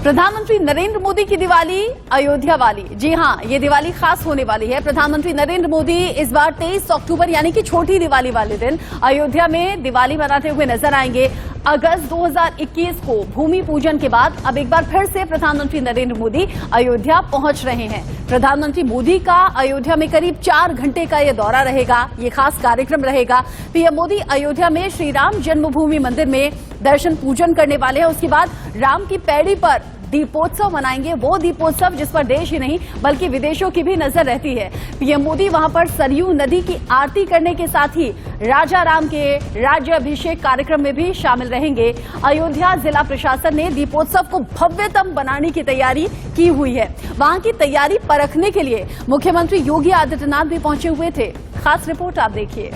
प्रधानमंत्री नरेंद्र मोदी की दिवाली अयोध्या वाली। जी हां, ये दिवाली खास होने वाली है। प्रधानमंत्री नरेंद्र मोदी इस बार 23 अक्टूबर यानी कि छोटी दिवाली वाले दिन अयोध्या में दिवाली मनाते हुए नजर आएंगे। अगस्त 2021 को भूमि पूजन के बाद अब एक बार फिर से प्रधानमंत्री नरेंद्र मोदी अयोध्या पहुंच रहे हैं। प्रधानमंत्री मोदी का अयोध्या में करीब 4 घंटे का ये दौरा रहेगा, ये खास कार्यक्रम रहेगा। पीएम मोदी अयोध्या में श्री राम जन्मभूमि मंदिर में दर्शन पूजन करने वाले हैं। उसके बाद राम की पैड़ी पर दीपोत्सव मनाएंगे, वो दीपोत्सव जिस पर देश ही नहीं बल्कि विदेशों की भी नजर रहती है। पीएम मोदी वहां पर सरयू नदी की आरती करने के साथ ही राजा राम के राज्याभिषेक कार्यक्रम में भी शामिल रहेंगे। अयोध्या जिला प्रशासन ने दीपोत्सव को भव्यतम बनाने की तैयारी की हुई है। वहां की तैयारी परखने के लिए मुख्यमंत्री योगी आदित्यनाथ भी पहुंचे हुए थे। खास रिपोर्ट आप देखिए।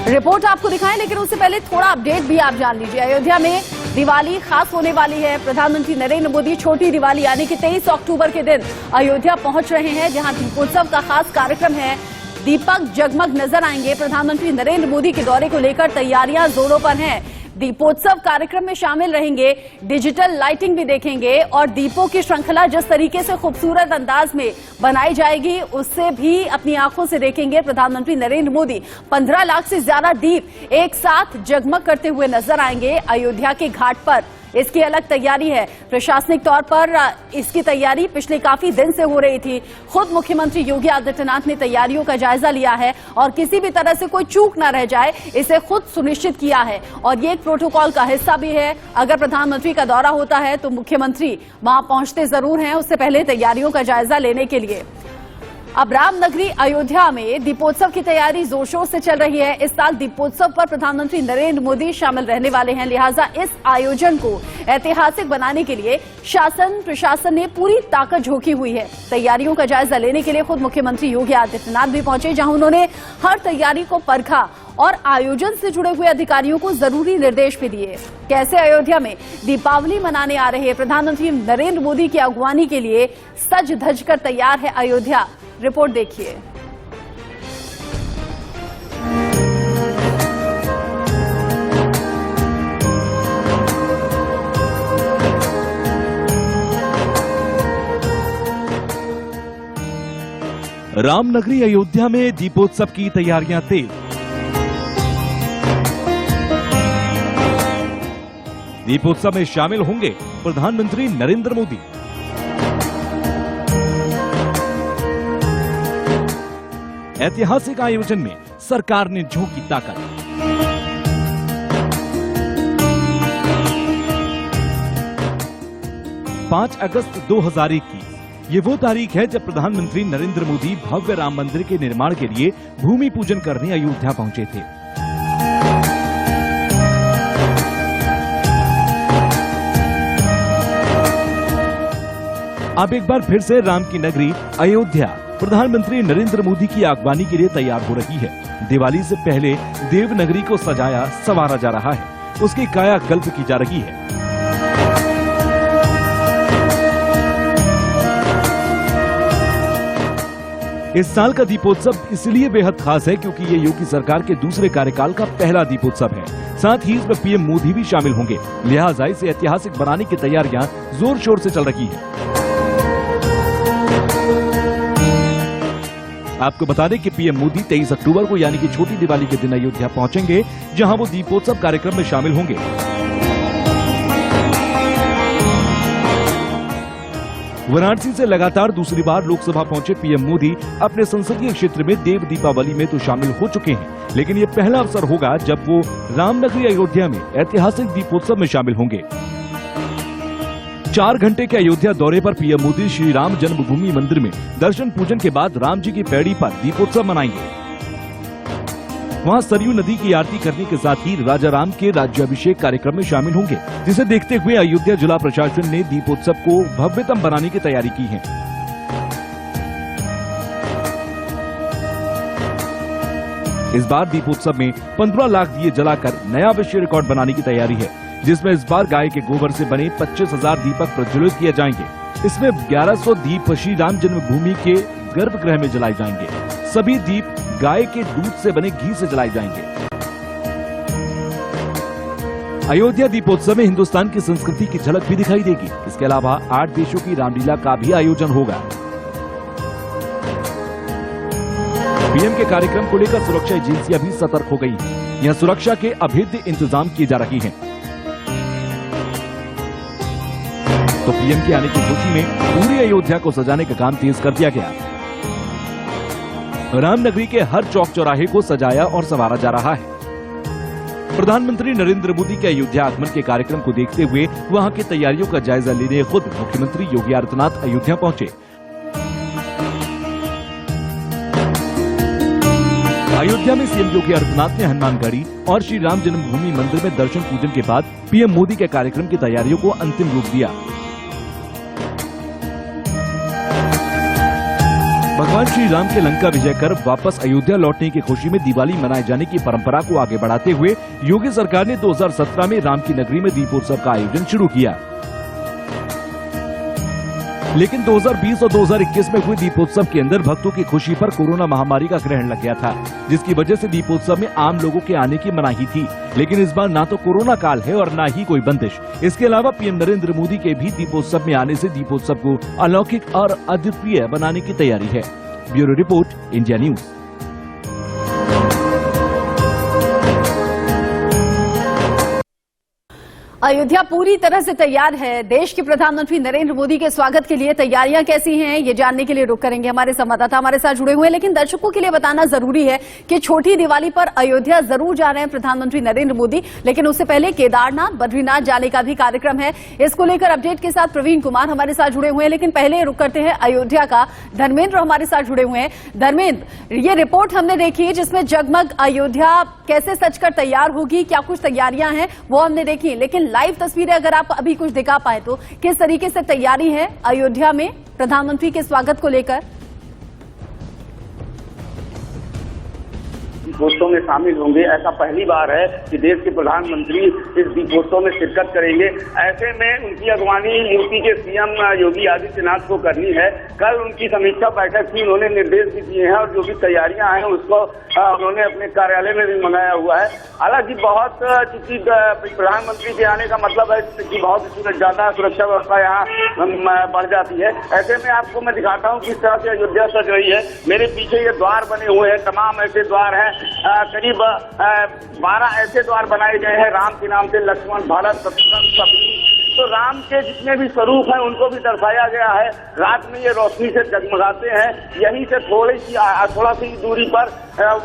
रिपोर्ट आपको दिखाएं, लेकिन उससे पहले थोड़ा अपडेट भी आप जान लीजिए। अयोध्या में दिवाली खास होने वाली है। प्रधानमंत्री नरेंद्र मोदी छोटी दिवाली यानी कि 23 अक्टूबर के दिन अयोध्या पहुंच रहे हैं, जहां दीपोत्सव का खास कार्यक्रम है। दीपक जगमग नजर आएंगे। प्रधानमंत्री नरेंद्र मोदी के दौरे को लेकर तैयारियां जोरों पर हैं। दीपोत्सव कार्यक्रम में शामिल रहेंगे, डिजिटल लाइटिंग भी देखेंगे और दीपों की श्रृंखला जिस तरीके से खूबसूरत अंदाज में बनाई जाएगी उससे भी अपनी आंखों से देखेंगे प्रधानमंत्री नरेंद्र मोदी। 15 लाख से ज्यादा दीप एक साथ जगमग करते हुए नजर आएंगे अयोध्या के घाट पर। इसकी अलग तैयारी है। प्रशासनिक तौर पर इसकी तैयारी पिछले काफी दिन से हो रही थी। खुद मुख्यमंत्री योगी आदित्यनाथ ने तैयारियों का जायजा लिया है और किसी भी तरह से कोई चूक न रह जाए इसे खुद सुनिश्चित किया है। और ये एक प्रोटोकॉल का हिस्सा भी है। अगर प्रधानमंत्री का दौरा होता है तो मुख्यमंत्री वहां पहुंचते जरूर हैं, उससे पहले तैयारियों का जायजा लेने के लिए। अब रामनगरी अयोध्या में दीपोत्सव की तैयारी जोर शोर से चल रही है। इस साल दीपोत्सव पर प्रधानमंत्री नरेंद्र मोदी शामिल रहने वाले हैं, लिहाजा इस आयोजन को ऐतिहासिक बनाने के लिए शासन प्रशासन ने पूरी ताकत झोंकी हुई है। तैयारियों का जायजा लेने के लिए खुद मुख्यमंत्री योगी आदित्यनाथ भी पहुंचे, जहां उन्होंने हर तैयारी को परखा और आयोजन से जुड़े हुए अधिकारियों को जरूरी निर्देश भी दिए। कैसे अयोध्या में दीपावली मनाने आ रहे प्रधानमंत्री नरेंद्र मोदी की अगवानी के लिए सज धज कर तैयार है अयोध्या। रिपोर्ट देखिए। रामनगरी अयोध्या में दीपोत्सव की तैयारियां तेज। दीपोत्सव में शामिल होंगे प्रधानमंत्री नरेंद्र मोदी। ऐतिहासिक आयोजन में सरकार ने झोंकी ताकत। पांच अगस्त 2021 ये वो तारीख है जब प्रधानमंत्री नरेंद्र मोदी भव्य राम मंदिर के निर्माण के लिए भूमि पूजन करने अयोध्या पहुंचे थे। अब एक बार फिर से राम की नगरी अयोध्या प्रधानमंत्री नरेंद्र मोदी की अगवानी के लिए तैयार हो रही है। दिवाली से पहले देवनगरी को सजाया संवारा जा रहा है, उसकी कायाकल्प की जा रही है। इस साल का दीपोत्सव इसलिए बेहद खास है क्योंकि ये योगी सरकार के दूसरे कार्यकाल का पहला दीपोत्सव है। साथ ही इसमें पीएम मोदी भी शामिल होंगे, लिहाजा इसे ऐतिहासिक बनाने की तैयारियां जोर शोर से चल रही है। आपको बता दें कि पीएम मोदी 23 अक्टूबर को यानी कि छोटी दिवाली के दिन अयोध्या पहुंचेंगे, जहां वो दीपोत्सव कार्यक्रम में शामिल होंगे। वाराणसी से लगातार दूसरी बार लोकसभा पहुंचे पीएम मोदी अपने संसदीय क्षेत्र में देव दीपावली में तो शामिल हो चुके हैं, लेकिन ये पहला अवसर होगा जब वो रामनगरी अयोध्या में ऐतिहासिक दीपोत्सव में शामिल होंगे। 4 घंटे के अयोध्या दौरे पर पीएम मोदी श्री राम जन्मभूमि मंदिर में दर्शन पूजन के बाद राम जी की पैड़ी पर दीपोत्सव मनाएंगे। वहां सरयू नदी की आरती करने के साथ ही राजा राम के राज्याभिषेक कार्यक्रम में शामिल होंगे, जिसे देखते हुए अयोध्या जिला प्रशासन ने दीपोत्सव को भव्यतम बनाने की तैयारी की है। इस बार दीपोत्सव में 15 लाख दिए जलाकर नया विश्व रिकॉर्ड बनाने की तैयारी है, जिसमें इस बार गाय के गोबर से बने 25,000 दीपक प्रज्वलित किए जाएंगे। इसमें 1100 दीप श्री राम जन्मभूमि के गर्भगृह में जलाए जाएंगे। सभी दीप गाय के दूध से बने घी से जलाए जाएंगे। अयोध्या दीपोत्सव में हिंदुस्तान की संस्कृति की झलक भी दिखाई देगी। इसके अलावा 8 देशों की रामलीला का भी आयोजन होगा। पीएम के कार्यक्रम को लेकर सुरक्षा एजेंसियां भी सतर्क हो गई। यहां सुरक्षा के अभेद्य इंतजाम किए जा रहे हैं। तो पीएम के आने की खुशी में पूरी अयोध्या को सजाने का काम तेज कर दिया गया। रामनगरी के हर चौक चौराहे को सजाया और संवारा जा रहा है। प्रधानमंत्री नरेंद्र मोदी के अयोध्या आगमन के कार्यक्रम को देखते हुए वहां की तैयारियों का जायजा लेने खुद मुख्यमंत्री योगी आदित्यनाथ अयोध्या पहुंचे। अयोध्या में सीएम योगी आदित्यनाथ ने हनुमानगढ़ी और श्री राम जन्मभूमि मंदिर में दर्शन पूजन के बाद पीएम मोदी के कार्यक्रम की तैयारियों को अंतिम रूप दिया। भगवान श्री राम के लंका विजय कर वापस अयोध्या लौटने की खुशी में दिवाली मनाए जाने की परंपरा को आगे बढ़ाते हुए योगी सरकार ने 2017 में राम की नगरी में दीपोत्सव का आयोजन शुरू किया। लेकिन 2020 और 2021 में हुए दीपोत्सव के अंदर भक्तों की खुशी पर कोरोना महामारी का ग्रहण लग गया था, जिसकी वजह से दीपोत्सव में आम लोगों के आने की मनाही थी। लेकिन इस बार ना तो कोरोना काल है और ना ही कोई बंदिश। इसके अलावा पीएम नरेंद्र मोदी के भी दीपोत्सव में आने से दीपोत्सव को अलौकिक और अद्वितीय बनाने की तैयारी है। Bureau report, India news. Ayodhya पूरी तरह से तैयार है। देश के प्रधानमंत्री नरेंद्र मोदी के स्वागत के लिए तैयारियां कैसी हैं, ये जानने के लिए रुक करेंगे हमारे संवाददाता हमारे साथ जुड़े हुए हैं। लेकिन दर्शकों के लिए बताना जरूरी है कि छोटी दिवाली पर अयोध्या जरूर जा रहे हैं प्रधानमंत्री नरेंद्र मोदी, लेकिन उससे पहले केदारनाथ, बद्रीनाथ जाने का भी कार्यक्रम है। इसको लेकर अपडेट के साथ प्रवीण कुमार हमारे साथ जुड़े हुए हैं। लेकिन पहले रुक करते हैं अयोध्या का। धर्मेंद्र हमारे साथ जुड़े हुए हैं। धर्मेंद्र, ये रिपोर्ट हमने देखी जिसमें जगमग अयोध्या कैसे सजकर तैयार होगी, क्या कुछ तैयारियां हैं वो हमने देखी, लेकिन लाइव तस्वीरें अगर आप अभी कुछ दिखा पाए तो किस तरीके से तैयारी है अयोध्या में प्रधानमंत्री के स्वागत को लेकर? दीपोत्सव में शामिल होंगे। ऐसा पहली बार है कि देश के प्रधानमंत्री इस दीपोत्सव में शिरकत करेंगे। ऐसे में उनकी अगवानी यूपी के सीएम योगी आदित्यनाथ को करनी है। कल उनकी समीक्षा बैठक थी, उन्होंने निर्देश भी दिए हैं और जो भी तैयारियां हैं उसको उन्होंने अपने कार्यालय में भी मंगाया हुआ है। हालांकि बहुत चूंकि प्रधानमंत्री के आने का मतलब है कि बहुत ज्यादा सुरक्षा व्यवस्था यहाँ बढ़ जाती है। ऐसे में आपको मैं दिखाता हूँ किस तरह से अयोध्या सज रही है। मेरे पीछे ये द्वार बने हुए हैं, तमाम ऐसे द्वार हैं। करीब 12 ऐसे द्वार बनाए गए हैं राम के नाम से, लक्ष्मण, भरत, शत्रुघ्न, सभी। तो राम के जितने भी स्वरूप हैं उनको भी दर्शाया गया है। रात में ये रोशनी से जगमगाते हैं। यहीं से थोड़ा सी दूरी पर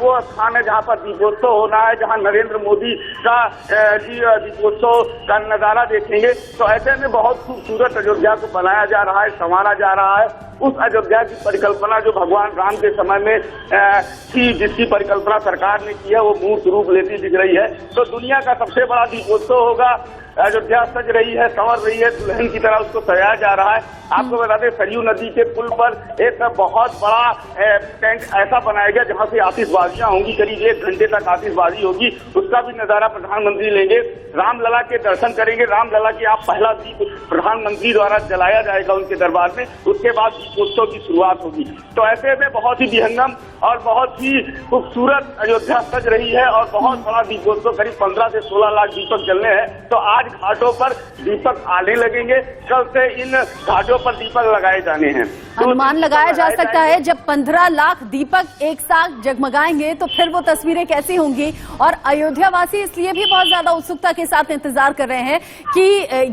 वो स्थान है जहाँ पर दीपोत्सव होना है, जहाँ नरेंद्र मोदी का दीपोत्सव का नजारा देखेंगे। तो ऐसे में बहुत खूबसूरत अयोध्या को बनाया जा रहा है, संवारा जा रहा है। उस अयोध्या की परिकल्पना जो भगवान राम के समय में थी, जिसकी परिकल्पना सरकार ने की है, वो मूर्त रूप लेती दिख रही है। तो दुनिया का सबसे बड़ा दीपोत्सव होगा। अयोध्या सज रही है, संवर रही है, दुल्हन की तरह उसको सजाया जा रहा है। आपको बता दें, सरयू नदी के पुल पर एक बहुत बड़ा टेंट ऐसा बनाया गया जहां से आतिशबाजियां होंगी, करीब 1 घंटे तक आतिशबाजी होगी। उसका भी नजारा प्रधानमंत्री लेंगे। रामलला के दर्शन करेंगे। रामलला की आप पहला दीप प्रधानमंत्री द्वारा जलाया जाएगा उनके दरबार में। उसके बाद दीपोत्सव की शुरुआत होगी। तो ऐसे में बहुत ही विहंगम और बहुत ही खूबसूरत अयोध्या सज रही है और बहुत बड़ा दीपोत्सव, करीब 15 से 16 लाख दीपक जलने हैं। तो आज घाटों पर दीपक आने लगेंगे। कल से इन घाटों पर दीपक लगाए जाने हैं। अनुमान लगाया जा सकता है जब 15 लाख दीपक एक साथ जगमगाएंगे तो फिर वो तस्वीरें कैसी होंगी। और अयोध्या वासी इसलिए भी बहुत ज्यादा उत्सुकता के साथ इंतजार कर रहे हैं कि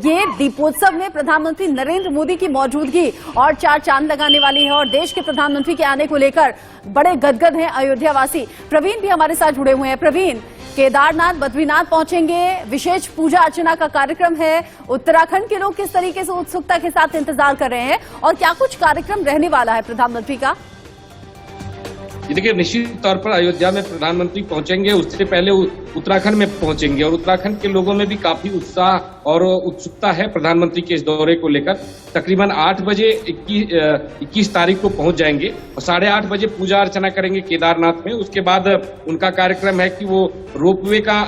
ये दीपोत्सव में प्रधानमंत्री नरेंद्र मोदी की मौजूदगी और 4 चांद लगाने वाली है और देश के प्रधानमंत्री के आने को लेकर बड़े गदगद हैं अयोध्या वासी। प्रवीण भी हमारे साथ जुड़े हुए हैं। प्रवीण, केदारनाथ, बद्रीनाथ पहुंचेंगे, विशेष पूजा अर्चना का कार्यक्रम है। उत्तराखंड के लोग किस तरीके से उत्सुकता के साथ इंतजार कर रहे हैं और क्या कुछ कार्यक्रम रहने वाला है प्रधानमंत्री का? देखिए, निश्चित तौर पर अयोध्या में प्रधानमंत्री पहुंचेंगे, उससे पहले उत्तराखंड में पहुंचेंगे और उत्तराखंड के लोगों में भी काफी उत्साह और उत्सुकता है प्रधानमंत्री के इस दौरे को लेकर। तकरीबन 8 बजे 21 तारीख को पहुंच जाएंगे और 8:30 बजे पूजा अर्चना करेंगे केदारनाथ में। उसके बाद उनका कार्यक्रम है कि वो रोपवे का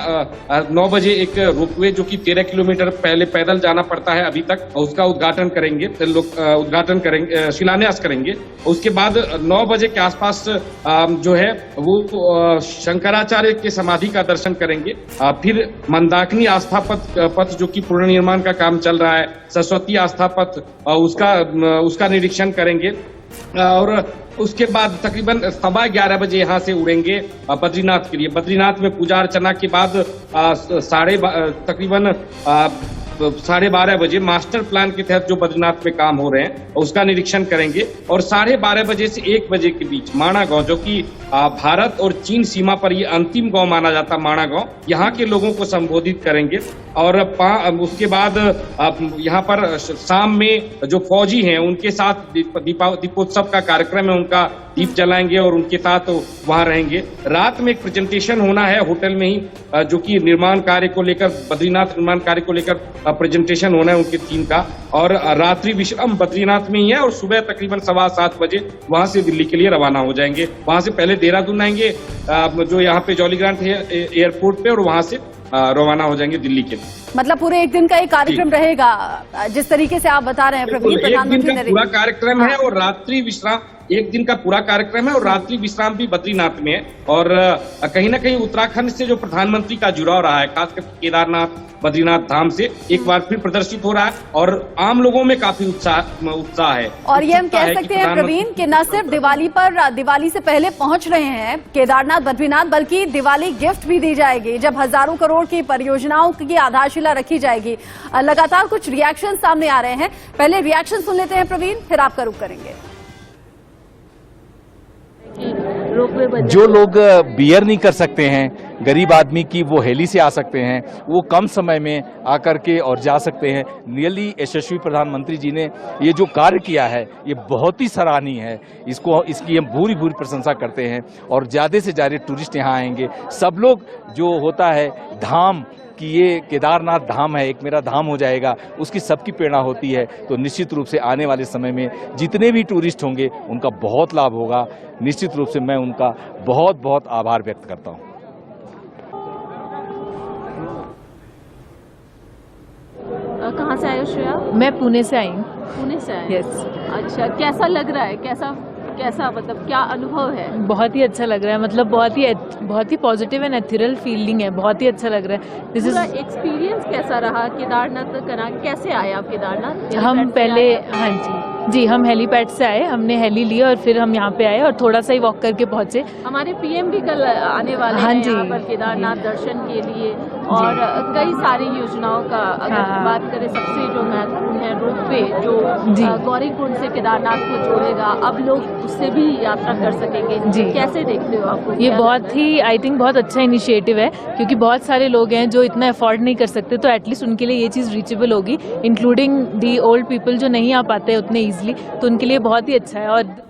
9 बजे एक रोपवे जो कि 13 किलोमीटर पहले पैदल जाना पड़ता है अभी तक, उसका उद्घाटन करेंगे, शिलान्यास करेंगे। उसके बाद 9 बजे के आसपास जो है वो शंकराचार्य के समाधि का दर्शन करेंगे। फिर मंदाकिनी आस्था पथ जो कि पुनर्निर्माण का काम चल रहा है, सरस्वती आस्था पथ, उसका निरीक्षण करेंगे। और उसके बाद तकरीबन 11:15 बजे यहाँ से उड़ेंगे बद्रीनाथ के लिए। बद्रीनाथ में पूजा अर्चना के बाद तकरीबन 12:30 बजे मास्टर प्लान के तहत जो बद्रीनाथ में काम हो रहे हैं उसका निरीक्षण करेंगे। और 12:30 बजे से 1 बजे के बीच माणा गांव, जो कि भारत और चीन सीमा पर ये अंतिम गांव माना जाता है, माणा गांव, यहाँ के लोगों को संबोधित करेंगे। और उसके बाद यहाँ पर शाम में जो फौजी हैं उनके साथ दीपोत्सव का कार्यक्रम है, उनका दीप जलाएंगे और उनके साथ वहां रहेंगे। रात में एक प्रेजेंटेशन होना है होटल में ही, जो कि निर्माण कार्य को लेकर, बद्रीनाथ निर्माण कार्य को लेकर प्रेजेंटेशन होना है उनकी टीम का। और रात्रि विश्राम बद्रीनाथ में ही है और सुबह तकरीबन 7:15 बजे वहां से दिल्ली के लिए रवाना हो जाएंगे। वहां से पहले देहरादून आएंगे, जो यहाँ पे जॉली ग्रांट है एयरपोर्ट पे, और वहां से रवाना हो जाएंगे दिल्ली के लिए। मतलब पूरे एक दिन का एक कार्यक्रम रहेगा, जिस तरीके से आप बता रहे हैं प्रवीण। प्रधानमंत्री का पूरा कार्यक्रम है और रात्रि विश्राम, एक दिन का पूरा कार्यक्रम है और रात्रि विश्राम भी बद्रीनाथ में है। और कहीं ना कहीं उत्तराखंड से जो प्रधानमंत्री का जुड़ाव रहा है, खासकर केदारनाथ बद्रीनाथ धाम से, एक बार फिर प्रदर्शित हो रहा है और आम लोगों में काफी उत्साह है। और ये हम कह सकते हैं प्रवीण कि न सिर्फ दिवाली से पहले पहुंच रहे हैं केदारनाथ बद्रीनाथ, बल्कि दिवाली गिफ्ट भी दी जाएगी जब हजारों करोड़ की परियोजनाओं की आधारशिला रखी जाएगी। लगातार कुछ रिएक्शन सामने आ रहे हैं, पहले रिएक्शन सुन लेते हैं प्रवीण, फिर आपका रुख करेंगे। जो लोग बियर नहीं कर सकते हैं, गरीब आदमी की, वो हेली से आ सकते हैं, वो कम समय में आकर के और जा सकते हैं। रियली यशस्वी प्रधानमंत्री जी ने ये जो कार्य किया है ये बहुत ही सराहनीय है। इसकी हम पूरी प्रशंसा करते हैं और ज़्यादा से ज़्यादा टूरिस्ट यहाँ आएंगे। सब लोग जो होता है धाम कि ये केदारनाथ धाम है, एक मेरा धाम हो जाएगा, उसकी सबकी प्रेरणा होती है। तो निश्चित रूप से आने वाले समय में जितने भी टूरिस्ट होंगे उनका बहुत लाभ होगा। निश्चित रूप से मैं उनका बहुत बहुत आभार व्यक्त करता हूँ। कहाँ से आए हो श्रेया? मैं पुणे से आई हूँ। पुणे से आए? यस। अच्छा, कैसा लग रहा है? कैसा मतलब क्या अनुभव है? बहुत ही अच्छा लग रहा है, मतलब बहुत ही पॉजिटिव एंड एथेरियल फीलिंग है, बहुत ही अच्छा लग रहा है। पूरा एक्सपीरियंस कैसा रहा केदारनाथ का? कैसे आए आप केदारनाथ? हम पहले, हाँ जी, हम हेलीपैड से आए, हमने हेली लिया और फिर हम यहाँ पे आए और थोड़ा सा ही वॉक करके पहुँचे। हमारे पीएम भी कल आने वाले हैं यहाँ पर केदारनाथ दर्शन के लिए, और कई सारी योजनाओं का अगर बात करें, सबसे जो महत्वपूर्ण है रोपवे, जो गौरीकुंड से केदारनाथ को जोड़ेगा, अब लोग उससे भी यात्रा कर सकेंगे। जी, कैसे देखते हो आप? ये बहुत ही, आई थिंक बहुत अच्छा इनिशिएटिव है, क्योंकि बहुत सारे लोग हैं जो इतना अफोर्ड नहीं कर सकते, तो एटलीस्ट उनके लिए ये चीज़ रीचेबल होगी, इंक्लूडिंग दी ओल्ड पीपल जो नहीं आ पाते उतने ईजिली, तो उनके लिए बहुत ही अच्छा है। और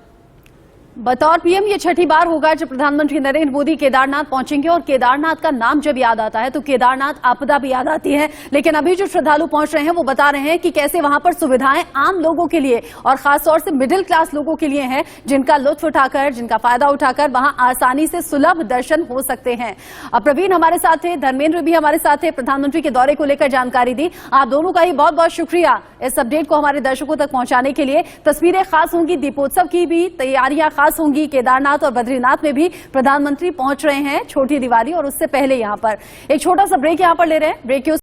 बतौर पीएम ये छठी बार होगा जब प्रधानमंत्री नरेंद्र मोदी केदारनाथ पहुंचेंगे, और केदारनाथ का नाम जब याद आता है तो केदारनाथ आपदा भी याद आती है। लेकिन अभी जो श्रद्धालु पहुंच रहे हैं वो बता रहे हैं कि कैसे वहां पर सुविधाएं आम लोगों के लिए और खासतौर से मिडिल क्लास लोगों के लिए हैं, जिनका लुत्फ उठाकर, जिनका फायदा उठाकर वहां आसानी से सुलभ दर्शन हो सकते हैं। अब प्रवीण हमारे साथ थे, धर्मेंद्र भी हमारे साथ थे, प्रधानमंत्री के दौरे को लेकर जानकारी दी। आप दोनों का ही बहुत बहुत शुक्रिया इस अपडेट को हमारे दर्शकों तक पहुंचाने के लिए। तस्वीरें खास होंगी, दीपोत्सव की भी तैयारियां खास होंगी। केदारनाथ और बद्रीनाथ में भी प्रधानमंत्री पहुंच रहे हैं छोटी दिवाली और उससे पहले यहां पर एक छोटा सा ब्रेक यहां पर ले रहे हैं। ब्रेक